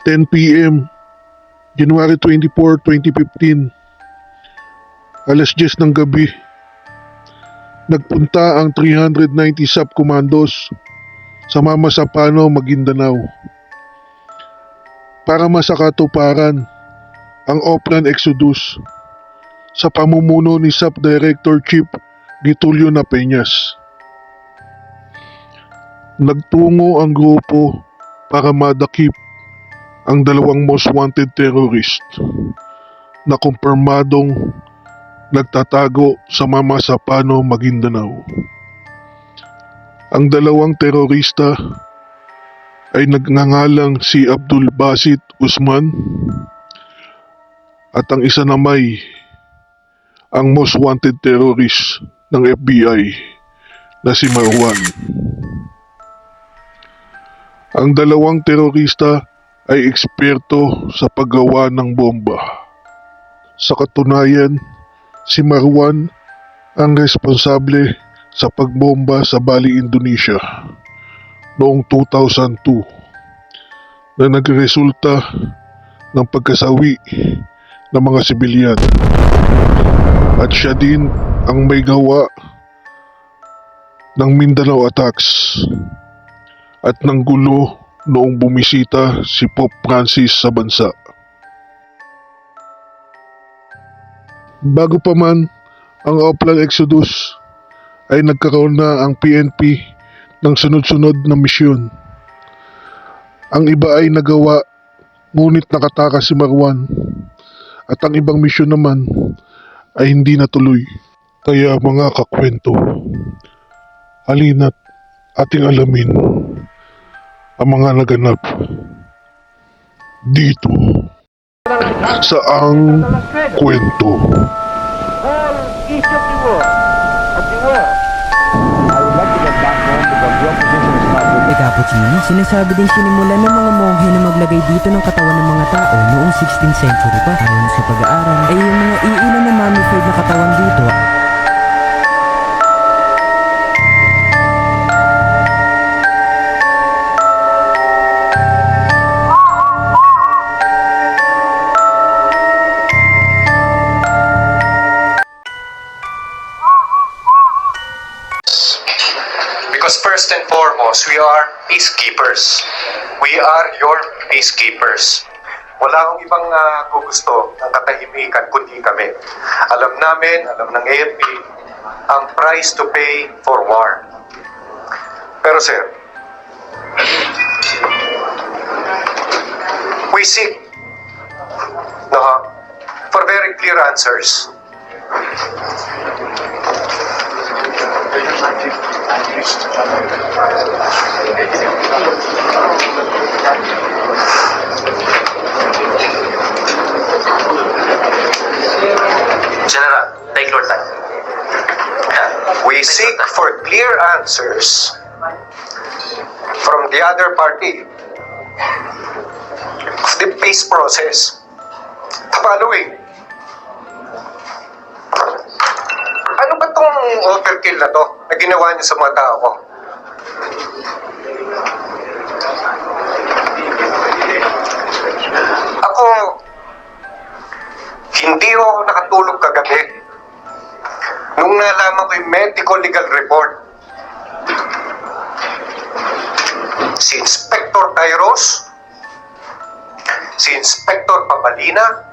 10 p.m. January 24, 2015. Alas 10 ng gabi. Nagpunta ang 390 SAP Commandos sa Mama Sapano, Maguindanao para masakatuparan ang Oplan Exodus sa pamumuno ni SAP Director Chief Gitulio Napeñas. Nagtungo ang grupo para madakip ang dalawang most wanted terrorist na kumpirmadong nagtatago sa Mama Sapano, Maguindanao. Ang dalawang terorista ay nagngangalang si Abdul Basit Usman at ang isa namay ang most wanted terrorist ng FBI na si Marwan. Ang dalawang terorista ay eksperto sa paggawa ng bomba. Sa katunayan, si Marwan ang responsable sa pagbomba sa Bali, Indonesia noong 2002 na nagresulta ng pagkasawi ng mga sibilyan. At siya din ang may gawa ng Mindanao attacks at ng gulo noong bumisita si Pope Francis sa bansa. Bago pa man ang Oplan Exodus ay nagkaroon na ang PNP ng sunod-sunod na misyon. Ang iba ay nagawa ngunit nakatakas si Marwan at ang ibang misyon naman ay hindi natuloy. Kaya mga kakwento, halina't ating alamin ang mga naganap dito sa Ang Kwento. Cappuccino, sinasabi din sinimulan ng mga monghe na maglagay dito ng katawan ng mga tao noong 16th century pa. Ayon sa pag-aaral, ay yung mga iilan na mummified na katawan dito because first and foremost, we are peacekeepers. We are your peacekeepers. Wala akong ibang gusto ng katahimikan kundi kami. Alam namin, alam ng AFP, ang price to pay for war. Pero sir, we seek for very clear answers. General, take your time. We seek for clear answers from the other party of the peace process. Following, ano ba tong overkill na to na ginawa niyo sa mga tao ko? Ako, hindi ako nakatulog kagabi nung nalaman ko yung medical legal report. Si Inspector Tyros, si Inspector Pabalina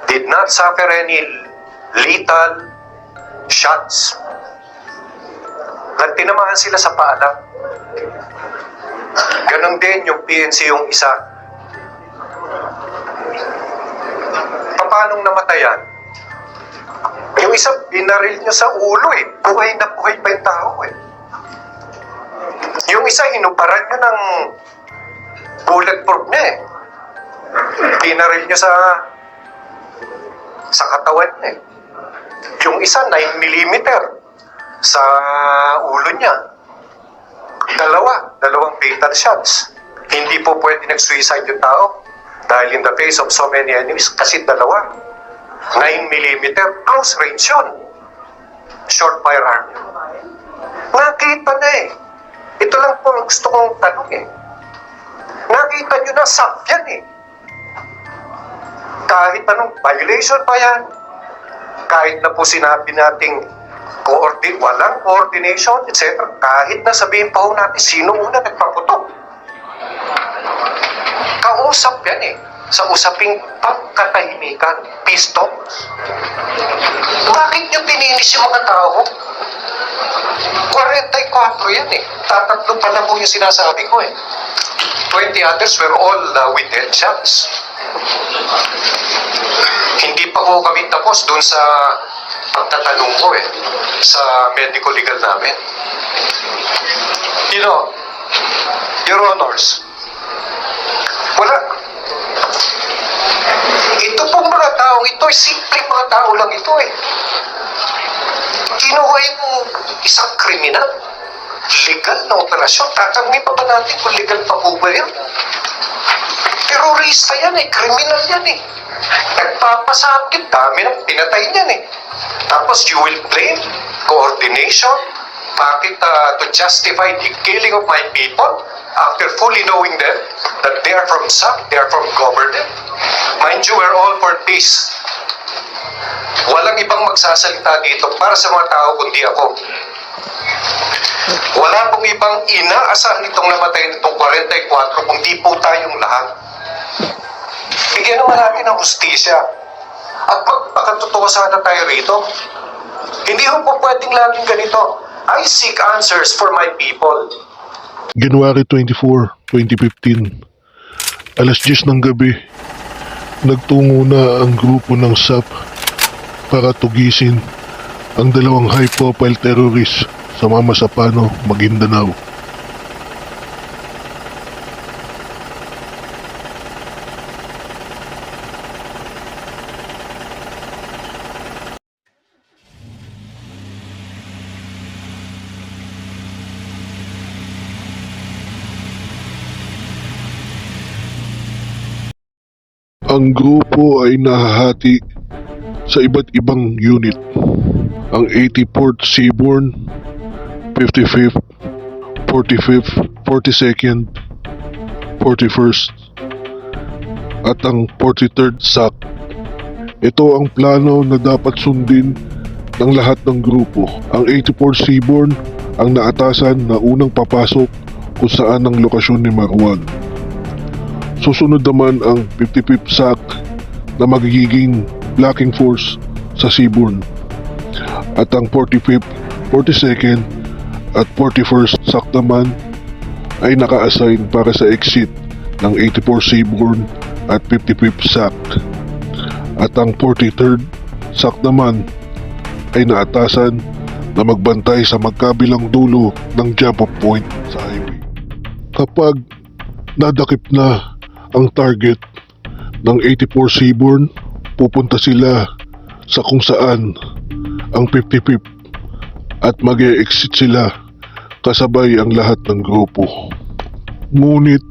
did not suffer any lethal shots. Tinamaan sila sa paalam. Ganon din yung PNC yung isa. Paanong namatayan? Yung isa, binaril nyo sa ulo eh. Buhay na buhay pa yung tao eh. Yung isa, hinuparan nyo ng bulletproof niya eh. Binaril nyo sa katawan niya eh. Yung isa, 9mm sa ulo niya. Dalawang fatal shots. Hindi po pwede nag-suicide yung tao dahil in the face of so many enemies, kasi 9mm, close range yun. Short firearm. Nakita na eh. Ito lang po ang gusto kong tanong eh. Nakita Pinagalitan nyo ng SAP yan eh. Kahit anong violation pa yan, kahit na po sinabi nating walang coordination, etc. Kahit na sabihin pa ho natin sino una nagpaputok. Kausap yan eh. Sa usaping pagkatahimikan, peace talks. Bakit nyo pininis yung mga tao? 44 yan eh. Tatatlo pa na po yung sinasabi ko eh. 20 others were all with headshots. Hindi pa po kami tapos doon sa pagtatanong ko eh, sa medical legal namin. You know, Your Honors, wala. Ito pong mga taong ito, simple mga tao lang ito eh. Kinuha yung isang kriminal. Legal na operasyon. Tatanungin pa ba natin kung legal pa po ba yun? Terorista yan eh. Kriminal yan eh. Nagpapasakit. Dami ng pinatay niyan eh. Tapos you will blame coordination. Bakit to justify the killing of my people after fully knowing them that they are from SAC, they are from government? Mind you, we're all for peace. Walang ibang magsasalita dito para sa mga tao kundi ako. Wala pong ibang inaasahan nitong namatay nitong 44 kundi po tayong lahat. Bigyan naman natin ng hustisya. At magpakatotoo sana tayo rito. Hindi ho po pwedeng laging ganito. I seek answers for my people. January 24, 2015. Alas 10 ng gabi, nagtungo na ang grupo ng SAP para tugisin ang dalawang high-profile terrorists sa Mamasapano, Maguindanao. Ang grupo ay nahahati sa iba't ibang unit. Ang 84th Seaborne, 55th, 45th, 42nd, 41st, at ang 43rd SAC. Ito ang plano na dapat sundin ng lahat ng grupo. Ang 84th Seaborne ang naatasan na unang papasok kung saan ang lokasyon ni Marwan. Susunod naman ang 55th SAC na magiging blocking force sa Seaborne. At ang 45th, 42nd at 41st SAC naman ay naka-assign para sa exit ng 84 Seaborne at 55th SAC. At ang 43rd SAC naman ay naatasan na magbantay sa magkabilang dulo ng jump-off point sa highway. Kapag nadakip na ang target ng 84 Seaborne, pupunta sila sa kung saan ang 55th at mag-e-exit sila kasabay ang lahat ng grupo. Ngunit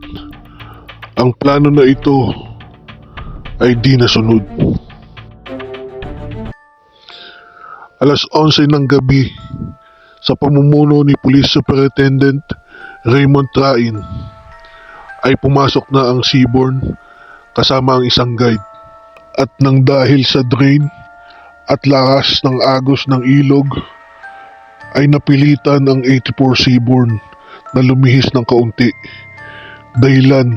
ang plano na ito ay di nasunod. Alas 11 ng gabi, sa pamumuno ni Police Superintendent Raymond Train, ay pumasok na ang Seaborne kasama ang isang guide. At nang dahil sa drain at lakas ng agos ng ilog, ay napilitan ang 84 Seaborne na lumihis ng kaunti. Dahilan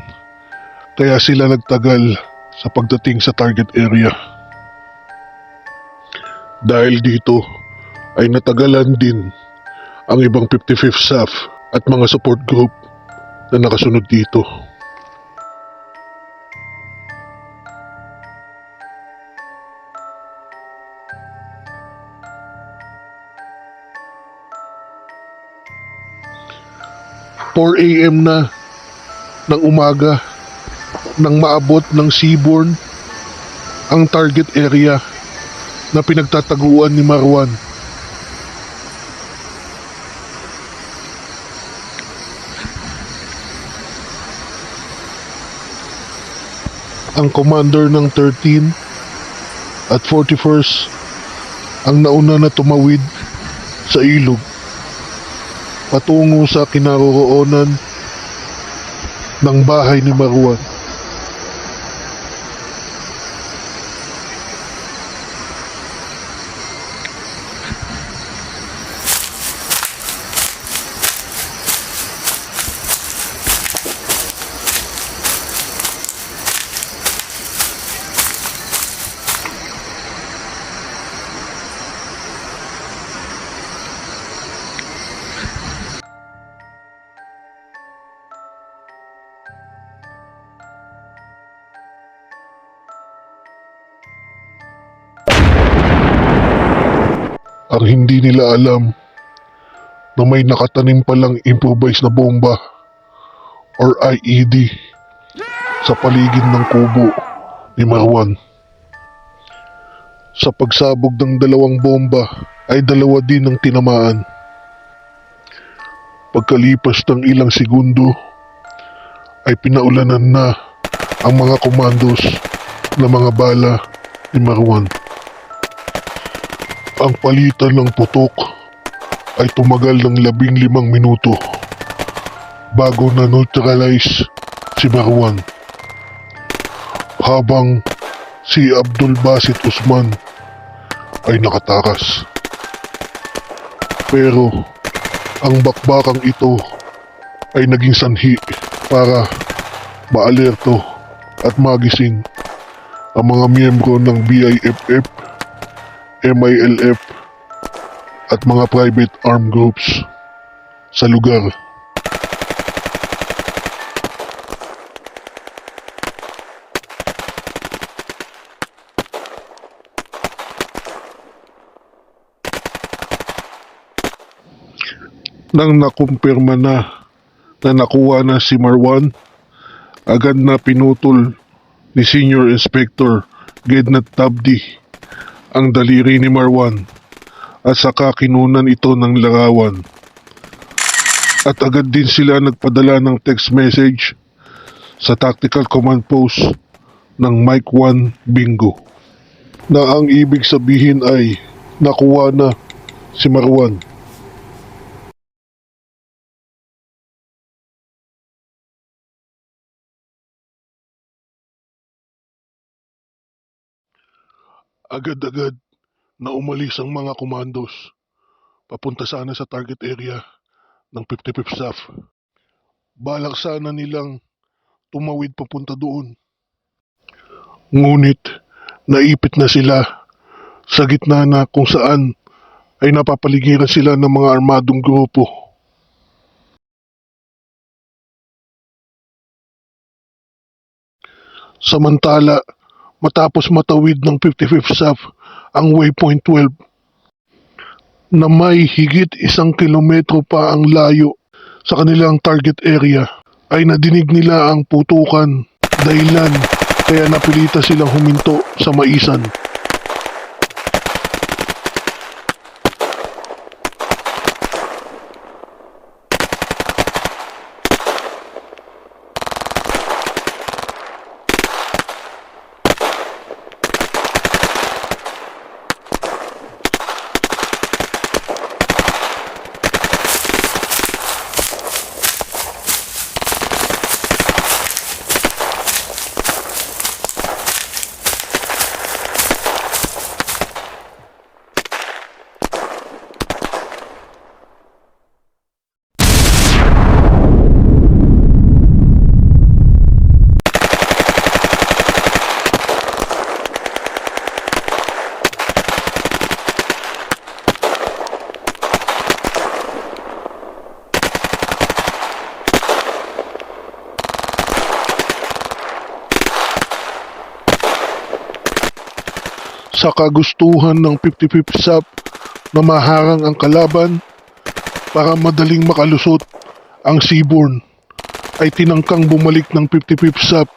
kaya sila nagtagal sa pagdating sa target area. Dahil dito ay natagalan din ang ibang 55th SAF at mga support group na nakasunod dito. (4 AM na ng umaga nang maabot ng Seaborne ang target area na pinagtataguan ni Marwan. Ang commander ng 13 at 41st ang nauna na tumawid sa ilog patungo sa kinaroroonan ng bahay ni Marwan. Ang hindi nila alam na may nakatanim palang improvised na bomba or IED sa paligid ng kubo ni Marwan. Sa pagsabog ng dalawang bomba ay dalawa din ang tinamaan. Pagkalipas ng ilang segundo ay pinaulanan na ang mga komandos na mga bala ni Marwan. Ang palitan ng putok ay tumagal ng 15 minuto bago na-neutralize si Marwan, habang si Abdul Basit Usman ay nakatakas. Pero ang bakbakang ito ay naging sanhi para maalerto at magising ang mga miyembro ng BIFF, MILF at mga private armed groups sa lugar. Nang nakumpirma na nakuha na si Marwan, agad na pinutol ni Senior Inspector Gednat Tabdi ang daliri ni Marwan at saka kinunan ito ng larawan. At agad din sila nagpadala ng text message sa Tactical Command Post ng Mike 1 Bingo na ang ibig sabihin ay nakuha na si Marwan. Agad-agad na umalis ang mga komandos papunta sana sa target area ng 55th Staff. Balak sana nilang tumawid papunta doon. Ngunit naipit na sila sa gitna na kung saan ay napapaligiran sila ng mga armadong grupo. Samantala, matapos matawid ng 55th Staff ang Waypoint 12 na may higit 1 kilometro pa ang layo sa kanilang target area, ay nadinig nila ang putukan, dahilan kaya napilita silang huminto sa maisan. Sa kagustuhan ng 55th Staff na maharang ang kalaban para madaling makalusot ang Seabourn, ay tinangkang bumalik ng 55th Staff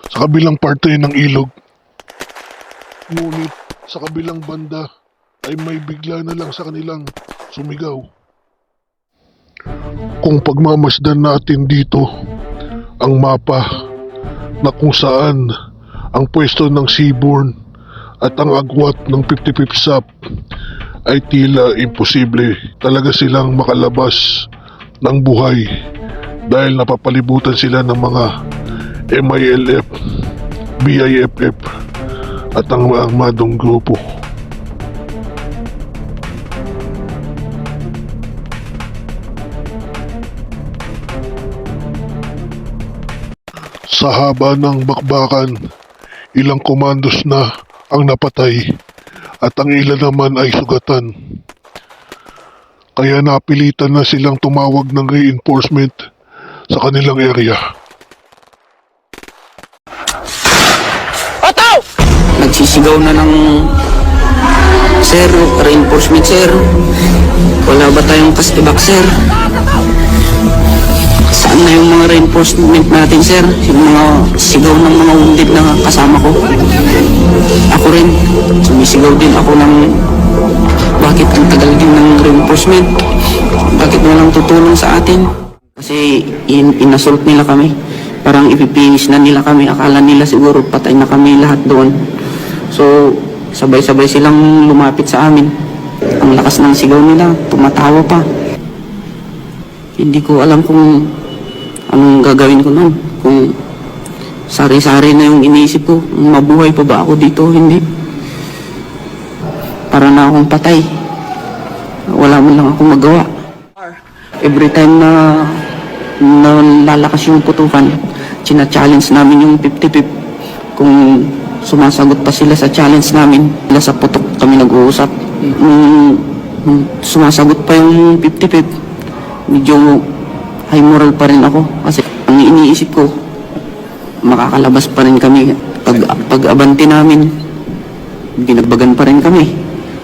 sa kabilang parte ng ilog. Ngunit sa kabilang banda ay may bigla na lang sa kanilang sumigaw. Kung pagmamasdan natin dito ang mapa na kung saan ang pwesto ng Seabourn at ang agwat ng 55th Staff, ay tila imposible talaga silang makalabas ng buhay dahil napapalibutan sila ng mga MILF, BIFF at ang mga armadong grupo. Sa haba ng bakbakan, ilang komandos na ang napatay at ang ilan naman ay sugatan. Kaya napilitan na silang tumawag ng reinforcement sa kanilang area. Nagsisigaw na ng sir, reinforcement sir. Wala ba tayong kastibak sir? Saan na yung mga reinforcement natin sir? Yung mga sigaw ng mga wounded na kasama ko. Ako rin, sumisigaw din ako ng bakit ang tagal din ng reinforcement? Bakit walang tutulong sa atin? Kasi inassault nila kami. Parang ipipinis na nila kami. Akala nila siguro patay na kami lahat doon. So, sabay-sabay silang lumapit sa amin. Ang lakas ng sigaw nila, tumatawa pa. Hindi ko alam kung anong gagawin ko noon. Kung sari-sari na yung iniisip ko, mabuhay pa ba ako dito? Hindi. Para na akong patay. Wala man lang akong magawa. Every time na lalakas yung putukan, china-challenge namin yung 50-50. Kung sumasagot pa sila sa challenge namin, sila sa putok kami nag-uusap. Sumasagot pa yung 50-50, medyo high moral pa rin ako. Kasi ang iniisip ko, makakalabas pa rin kami. Pag-abanti namin, binagbagan pa rin kami.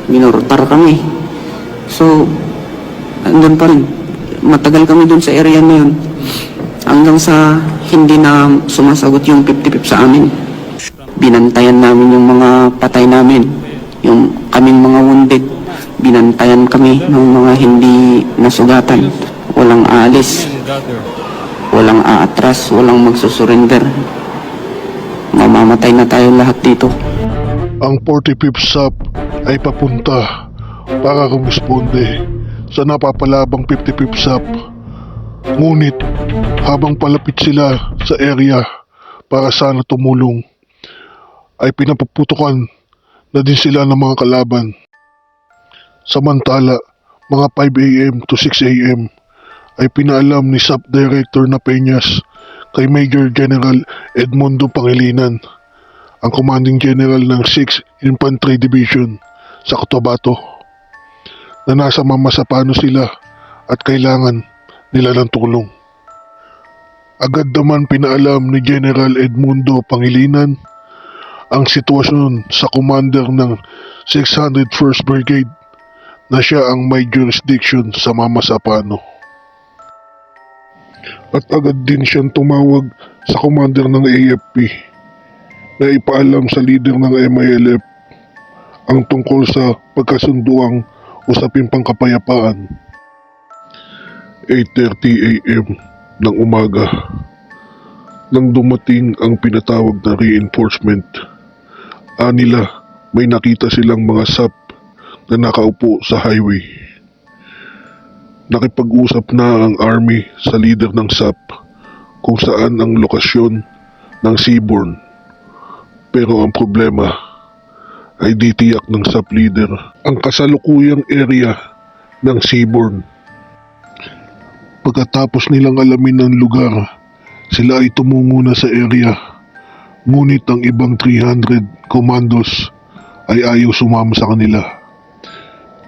Minorotar kami. So, andun pa rin. Matagal kami dun sa area na yun. Hanggang sa hindi na sumasagot yung 50-50 sa amin. Binantayan namin yung mga patay namin. Yung kaming mga wounded. Binantayan kami ng mga hindi nasugatan. Walang aalis. Walang aatras. Walang magsusurrender. Mamamatay na tayo lahat dito. Ang 45th SAP ay papunta para rumisponde sa napapalabang 55th SAP. Ngunit habang palapit sila sa area para sana tumulong, ay pinapuputukan na din sila ng mga kalaban. Samantala, mga 5 AM to 6 AM ay pinaalam ni SAP Director na Peñas kay Major General Edmundo Pangilinan, ang Commanding General ng 6th Infantry Division sa Cotabato, na nasa Mamasapano sila at kailangan nila ng tulong. Agad naman pinaalam ni General Edmundo Pangilinan ang sitwasyon sa commander ng 601st Brigade na siya ang may jurisdiction sa Mamasapano. At agad din siyang tumawag sa commander ng AFP na ipaalam sa leader ng MILF ang tungkol sa pagkasunduang usaping pangkapayapaan. 8:30 AM ng umaga nang dumating ang pinatawag na reinforcement. Anila, may nakita silang mga SAP na nakaupo sa highway. Nakipag-usap na ang army sa leader ng SAP kung saan ang lokasyon ng Seabourn. Pero ang problema ay di tiyak ng SAP leader ang kasalukuyang area ng Seabourn. Pagkatapos nilang alamin ang lugar, sila ay tumungo na sa area. Ngunit ang ibang 300 commandos ay ayaw sumama sa kanila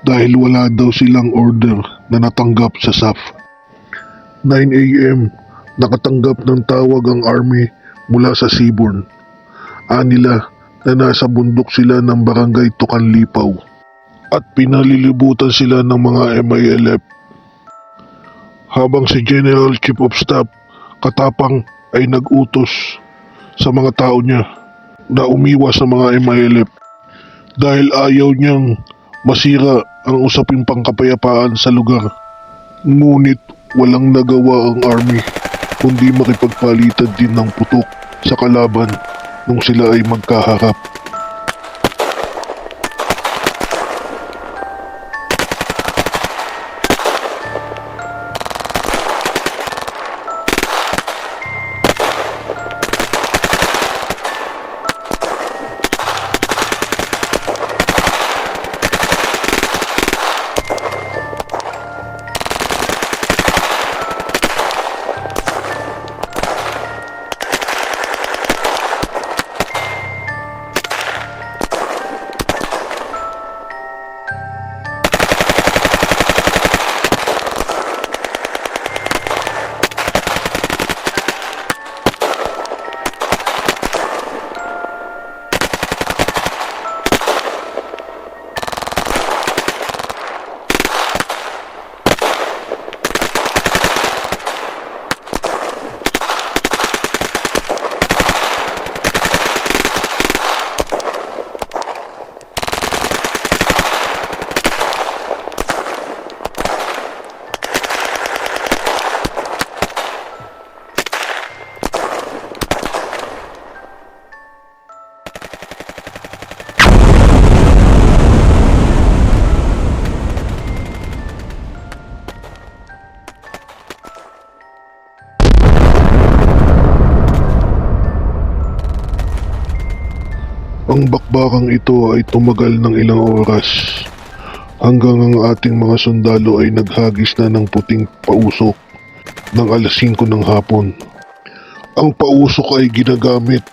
dahil wala daw silang order na natanggap sa SAF. 9 AM, nakatanggap ng tawag ang army mula sa Seabourn. Anila na nasa bundok sila ng barangay Tukanlipaw at pinalilibutan sila ng mga MILF. Habang si General Chief of Staff Katapang ay nag-utos sa mga tao niya na umiwas sa mga MILF dahil ayaw niyang masira ang usaping pangkapayapaan sa lugar. Ngunit walang nagawa ang army kundi makipagpalitan din ng putok sa kalaban nung sila ay magkaharap. Ang bakbakang ito ay tumagal ng ilang oras hanggang ang ating mga sundalo ay naghagis na ng puting pausok ng alas 5 ng hapon. Ang pausok ay ginagamit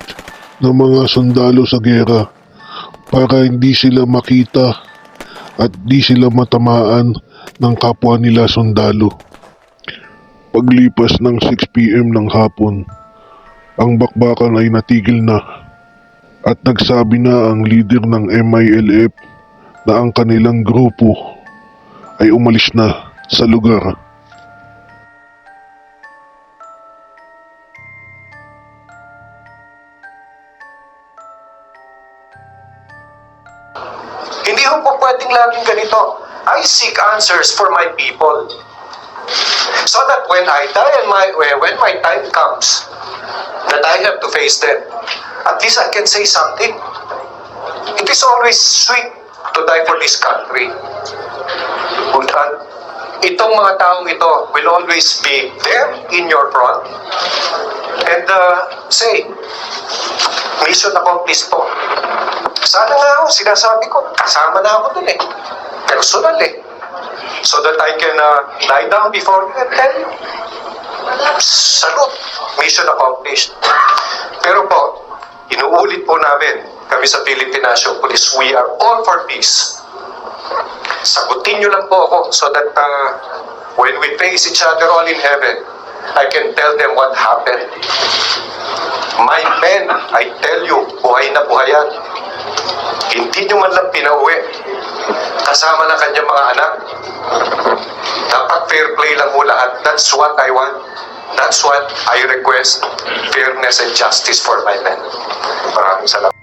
ng mga sundalo sa gera para hindi sila makita at di sila matamaan ng kapwa nila sundalo. Paglipas ng 6 PM ng hapon, ang bakbakan ay natigil na at nagsabi na ang leader ng MILF na ang kanilang grupo ay umalis na sa lugar. Hindi ho po pwedeng laging ganito. I seek answers for my people. So that when I die and when my time comes, that I have to face them, at least I can say something. It is always sweet to die for this country. At itong mga taong ito will always be there in your front and say, mission accomplished po. Sana nga ako, sinasabi ko, kasama na ako dun eh. Personal eh. So that I can lie down before you and tell you, salute, mission accomplished. Pero po, inuulit po namin, kami sa Philippine National Police, we are all for peace. Sagutin nyo lang po ako so that when we face each other all in heaven, I can tell them what happened. My men, I tell you, buhay na buhay yan. Hindi nyo man lang pinauwi kasama ng kanyang mga anak. Dapat fair play lang mo lahat. That's what I want. That's what I request. Fairness and justice for my men. Maraming salamat.